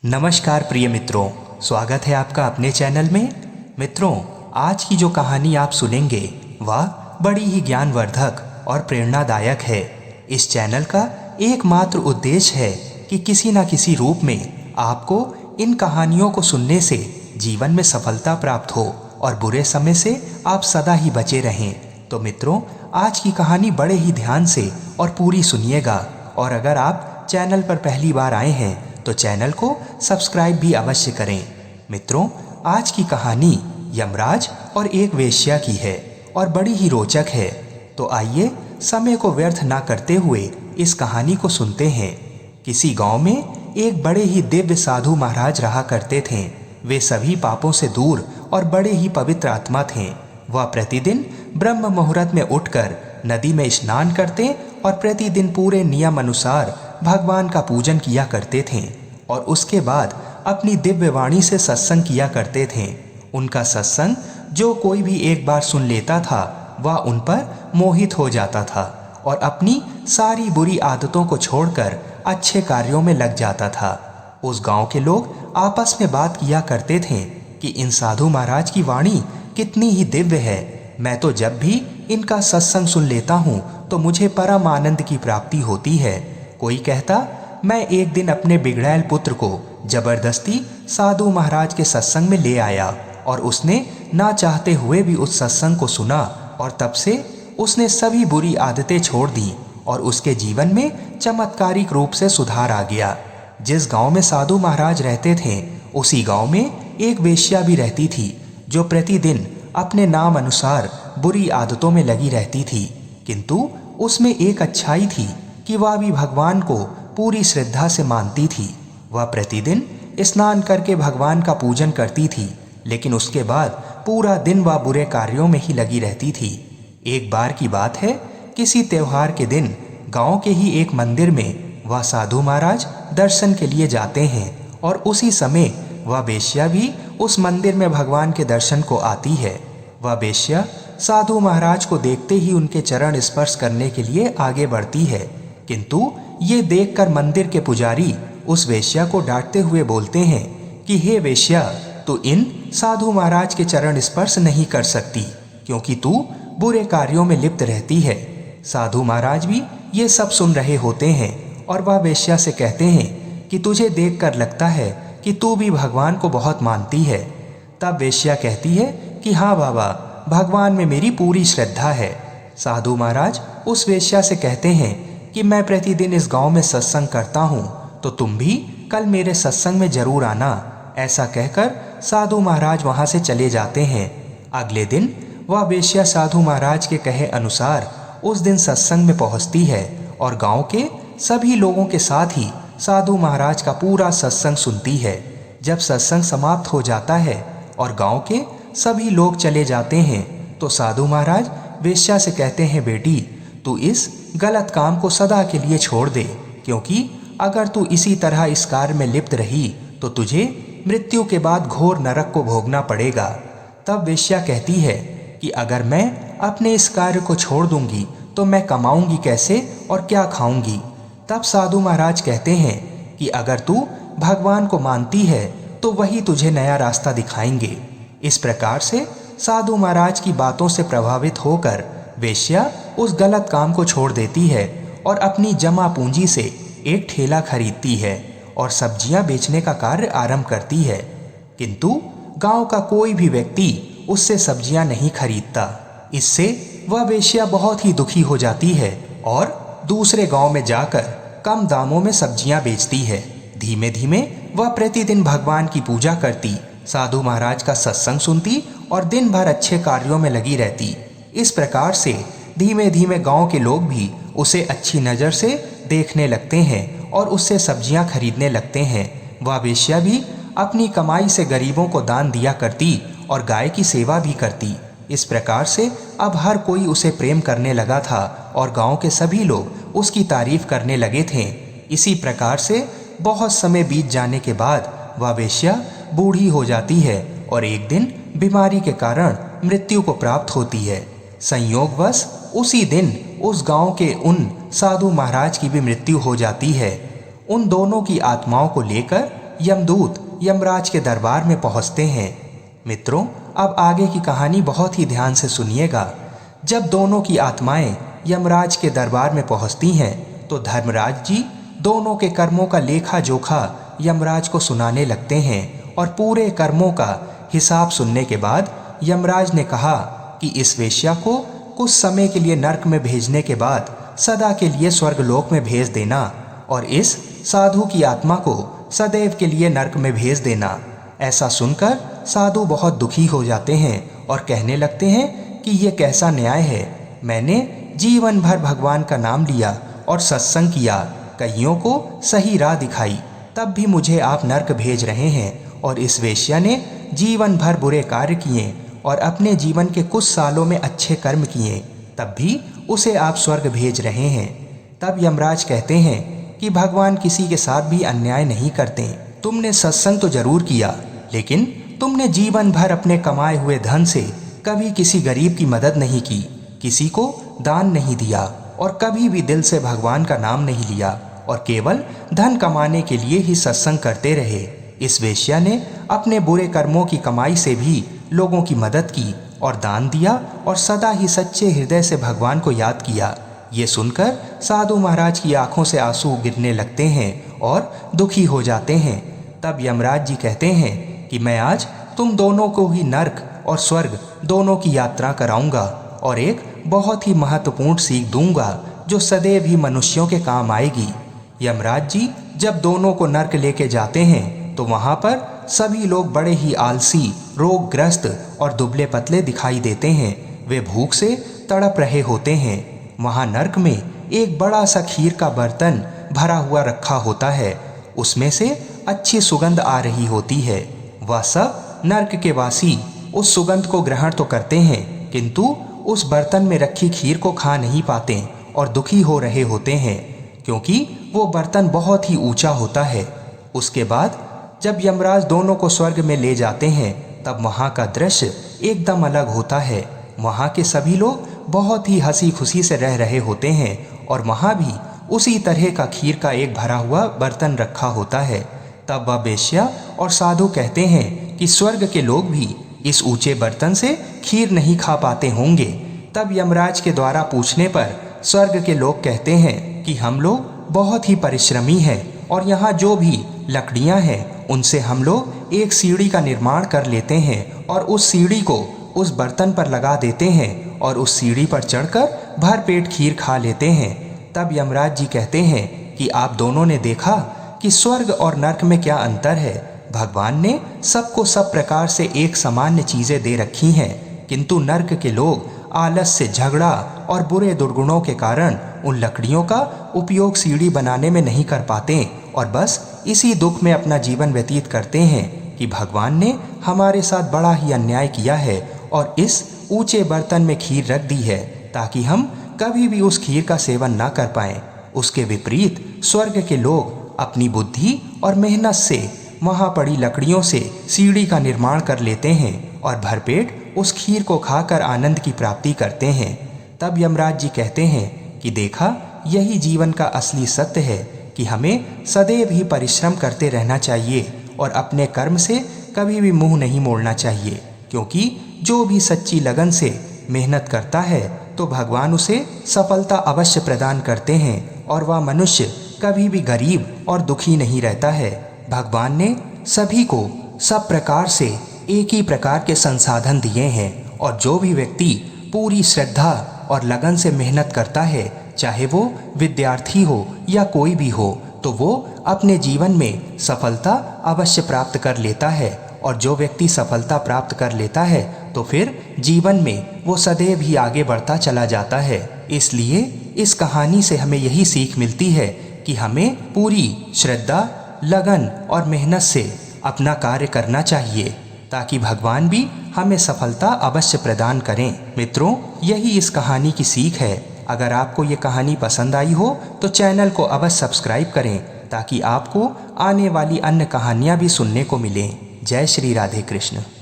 नमस्कार प्रिय मित्रों, स्वागत है आपका अपने चैनल में। मित्रों, आज की जो कहानी आप सुनेंगे वह बड़ी ही ज्ञानवर्धक और प्रेरणादायक है। इस चैनल का एकमात्र उद्देश्य है कि किसी न किसी रूप में आपको इन कहानियों को सुनने से जीवन में सफलता प्राप्त हो और बुरे समय से आप सदा ही बचे रहें। तो मित्रों, आज की कहानी बड़े ही ध्यान से और पूरी सुनिएगा। और अगर आप चैनल पर पहली बार आए हैं तो चैनल को सब्सक्राइब भी अवश्य करें। मित्रों, आज की कहानी यमराज और एक वेश्या की है और बड़ी ही रोचक है। तो आइए समय को व्यर्थ ना करते हुए इस कहानी को सुनते हैं। किसी गांव में एक बड़े ही दिव्य साधु महाराज रहा करते थे। वे सभी पापों से दूर और बड़े ही पवित्र आत्मा थे। वह प्रतिदिन ब्रह्म मुहूर्त में उठकर नदी में स्नान करते और प्रतिदिन पूरे नियम अनुसार भगवान का पूजन किया करते थे और उसके बाद अपनी दिव्य वाणी से सत्संग किया करते थे। उनका सत्संग जो कोई भी एक बार सुन लेता था वह उन पर मोहित हो जाता था और अपनी सारी बुरी आदतों को छोड़कर अच्छे कार्यों में लग जाता था। उस गांव के लोग आपस में बात किया करते थे कि इन साधु महाराज की वाणी कितनी ही दिव्य है। मैं तो जब भी इनका सत्संग सुन लेता हूँ तो मुझे परम आनंद की प्राप्ति होती है। कोई कहता, मैं एक दिन अपने बिगड़ैल पुत्र को जबरदस्ती साधु महाराज के सत्संग में ले आया और उसने ना चाहते हुए भी उस सत्संग को सुना और तब से उसने सभी बुरी आदतें छोड़ दी और उसके जीवन में चमत्कारिक रूप से सुधार आ गया। जिस गांव में साधु महाराज रहते थे उसी गांव में एक वेश्या भी रहती थी जो प्रतिदिन अपने नाम अनुसार बुरी आदतों में लगी रहती थी। किंतु उसमें एक अच्छाई थी कि वह भी भगवान को पूरी श्रद्धा से मानती थी। वह प्रतिदिन स्नान करके भगवान का पूजन करती थी, लेकिन उसके बाद पूरा दिन वह बुरे कार्यों में ही लगी रहती थी। एक बार की बात है, किसी त्योहार के दिन गांव के ही एक मंदिर में वह साधु महाराज दर्शन के लिए जाते हैं और उसी समय वह वेश्या भी उस मंदिर में भगवान के दर्शन को आती है। वह वेश्या साधु महाराज को देखते ही उनके चरण स्पर्श करने के लिए आगे बढ़ती है, किंतु ये देखकर मंदिर के पुजारी उस वेश्या को डांटते हुए बोलते हैं कि हे वेश्या, तू इन साधु महाराज के चरण स्पर्श नहीं कर सकती क्योंकि तू बुरे कार्यों में लिप्त रहती है। साधु महाराज भी ये सब सुन रहे होते हैं और वह वेश्या से कहते हैं कि तुझे देखकर लगता है कि तू भी भगवान को बहुत मानती है। तब वेश्या कहती है कि हाँ बाबा, भगवान में मेरी पूरी श्रद्धा है। साधु महाराज उस वेश्या से कहते हैं कि मैं प्रतिदिन इस गांव में सत्संग करता हूँ, तो तुम भी कल मेरे सत्संग में जरूर आना। ऐसा कहकर साधु महाराज वहां से चले जाते हैं। अगले दिन वह वेश्या साधु महाराज के कहे अनुसार उस दिन सत्संग में पहुंचती है और गांव के सभी लोगों के साथ ही साधु महाराज का पूरा सत्संग सुनती है। जब सत्संग समाप्त हो जाता है और गांव के सभी लोग चले जाते हैं तो साधु महाराज वेश्या से कहते हैं, बेटी, तू इस गलत काम को सदा के लिए छोड़ दे, क्योंकि अगर तू इसी तरह इस कार्य में लिप्त रही तो तुझे मृत्यु के बाद घोर नरक को भोगना पड़ेगा। तब वेश्या कहती है कि अगर मैं अपने इस कार्य को छोड़ दूंगी तो मैं कमाऊंगी कैसे और क्या खाऊंगी। तब साधु महाराज कहते हैं कि अगर तू भगवान को मानती है तो वही तुझे नया रास्ता दिखाएंगे। इस प्रकार से साधु महाराज की बातों से प्रभावित होकर वेश्या उस गलत काम को छोड़ देती है और अपनी जमा पूंजी से एक ठेला खरीदती है और सब्जियां बेचने का कार्य आरंभ करती है। किंतु गांव का कोई भी व्यक्ति उससे सब्जियां नहीं खरीदता। इससे वह वेश्या बहुत ही दुखी हो जाती है और दूसरे गांव में जाकर कम दामों में सब्जियां बेचती है। धीमे धीमे वह प्रतिदिन भगवान की पूजा करती, साधु महाराज का सत्संग सुनती और दिन भर अच्छे कार्यों में लगी रहती। इस प्रकार से धीमे धीमे गांव के लोग भी उसे अच्छी नज़र से देखने लगते हैं और उससे सब्जियां खरीदने लगते हैं। वह वेश्या भी अपनी कमाई से गरीबों को दान दिया करती और गाय की सेवा भी करती। इस प्रकार से अब हर कोई उसे प्रेम करने लगा था और गांव के सभी लोग उसकी तारीफ करने लगे थे। इसी प्रकार से बहुत समय बीत जाने के बाद वह वेश्या बूढ़ी हो जाती है और एक दिन बीमारी के कारण मृत्यु को प्राप्त होती है। संयोगवश उसी दिन उस गांव के उन साधु महाराज की भी मृत्यु हो जाती है। उन दोनों की आत्माओं को लेकर यमदूत यमराज के दरबार में पहुंचते हैं। मित्रों, अब आगे की कहानी बहुत ही ध्यान से सुनिएगा। जब दोनों की आत्माएं यमराज के दरबार में पहुंचती हैं तो धर्मराज जी दोनों के कर्मों का लेखा जोखा यमराज को सुनाने लगते हैं और पूरे कर्मों का हिसाब सुनने के बाद यमराज ने कहा कि इस वेश्या को कुछ समय के लिए नरक में भेजने के बाद सदा के लिए स्वर्गलोक में भेज देना और इस साधु की आत्मा को सदैव के लिए नरक में भेज देना। ऐसा सुनकर साधु बहुत दुखी हो जाते हैं और कहने लगते हैं कि ये कैसा न्याय है। मैंने जीवन भर भगवान का नाम लिया और सत्संग किया, कईयों को सही राह दिखाई, तब भी मुझे आप नरक भेज रहे हैं। और इस वेश्या ने जीवन भर बुरे कार्य किए और अपने जीवन के कुछ सालों में अच्छे कर्म किए, तब भी उसे आप स्वर्ग भेज रहे हैं। तब यमराज कहते हैं कि भगवान किसी के साथ भी अन्याय नहीं करते। तुमने सत्संग तो जरूर किया, लेकिन तुमने जीवन भर अपने कमाए हुए धन से कभी किसी गरीब की मदद नहीं की, किसी को दान नहीं दिया और कभी भी दिल से भगवान का नाम नहीं लिया और केवल धन कमाने के लिए ही सत्संग करते रहे। इस वेश्या ने अपने बुरे कर्मों की कमाई से भी लोगों की मदद की और दान दिया और सदा ही सच्चे हृदय से भगवान को याद किया। ये सुनकर साधु महाराज की आंखों से आंसू गिरने लगते हैं और दुखी हो जाते हैं। तब यमराज जी कहते हैं कि मैं आज तुम दोनों को ही नरक और स्वर्ग दोनों की यात्रा कराऊंगा और एक बहुत ही महत्वपूर्ण सीख दूंगा जो सदैव ही मनुष्यों के काम आएगी। यमराज जी जब दोनों को नरक लेके जाते हैं तो वहां पर सभी लोग बड़े ही आलसी, रोगग्रस्त और दुबले पतले दिखाई देते हैं। वे भूख से तड़प रहे होते हैं। वहां नरक में एक बड़ा सा खीर का बर्तन भरा हुआ रखा होता है, उसमें से अच्छी सुगंध आ रही होती है। वह सब नरक के वासी उस सुगंध को ग्रहण तो करते हैं, किंतु उस बर्तन में रखी खीर को खा नहीं पाते और दुखी हो रहे होते हैं, क्योंकि वो बर्तन बहुत ही ऊंचा होता है। उसके बाद जब यमराज दोनों को स्वर्ग में ले जाते हैं तब वहाँ का दृश्य एकदम अलग होता है। वहाँ के सभी लोग बहुत ही हंसी खुशी से रह रहे होते हैं और वहाँ भी उसी तरह का खीर का एक भरा हुआ बर्तन रखा होता है। तब वह वेश्या और साधु कहते हैं कि स्वर्ग के लोग भी इस ऊंचे बर्तन से खीर नहीं खा पाते होंगे। तब यमराज के द्वारा पूछने पर स्वर्ग के लोग कहते हैं कि हम लोग बहुत ही परिश्रमी हैं और यहाँ जो भी लकड़ियाँ हैं उनसे हम लोग एक सीढ़ी का निर्माण कर लेते हैं और उस सीढ़ी को उस बर्तन पर लगा देते हैं और उस सीढ़ी पर चढ़कर भर पेट खीर खा लेते हैं। तब यमराज जी कहते हैं कि आप दोनों ने देखा कि स्वर्ग और नरक में क्या अंतर है। भगवान ने सबको सब प्रकार से एक सामान्य चीज़ें दे रखी हैं, किंतु नरक के लोग आलस से, झगड़ा और बुरे दुर्गुणों के कारण उन लकड़ियों का उपयोग सीढ़ी बनाने में नहीं कर पाते और बस इसी दुख में अपना जीवन व्यतीत करते हैं कि भगवान ने हमारे साथ बड़ा ही अन्याय किया है और इस ऊंचे बर्तन में खीर रख दी है ताकि हम कभी भी उस खीर का सेवन ना कर पाएं। उसके विपरीत स्वर्ग के लोग अपनी बुद्धि और मेहनत से वहाँ पड़ी लकड़ियों से सीढ़ी का निर्माण कर लेते हैं और भरपेट उस खीर को खाकर आनंद की प्राप्ति करते हैं। तब यमराज जी कहते हैं कि देखा, यही जीवन का असली सत्य है कि हमें सदैव ही परिश्रम करते रहना चाहिए और अपने कर्म से कभी भी मुंह नहीं मोड़ना चाहिए, क्योंकि जो भी सच्ची लगन से मेहनत करता है तो भगवान उसे सफलता अवश्य प्रदान करते हैं और वह मनुष्य कभी भी गरीब और दुखी नहीं रहता है। भगवान ने सभी को सब प्रकार से एक ही प्रकार के संसाधन दिए हैं और जो भी व्यक्ति पूरी श्रद्धा और लगन से मेहनत करता है, चाहे वो विद्यार्थी हो या कोई भी हो, तो वो अपने जीवन में सफलता अवश्य प्राप्त कर लेता है। और जो व्यक्ति सफलता प्राप्त कर लेता है तो फिर जीवन में वो सदैव ही आगे बढ़ता चला जाता है। इसलिए इस कहानी से हमें यही सीख मिलती है कि हमें पूरी श्रद्धा, लगन और मेहनत से अपना कार्य करना चाहिए ताकि भगवान भी हमें सफलता अवश्य प्रदान करें। मित्रों, यही इस कहानी की सीख है। अगर आपको ये कहानी पसंद आई हो तो चैनल को अवश्य सब्सक्राइब करें ताकि आपको आने वाली अन्य कहानियाँ भी सुनने को मिलें। जय श्री राधे कृष्ण।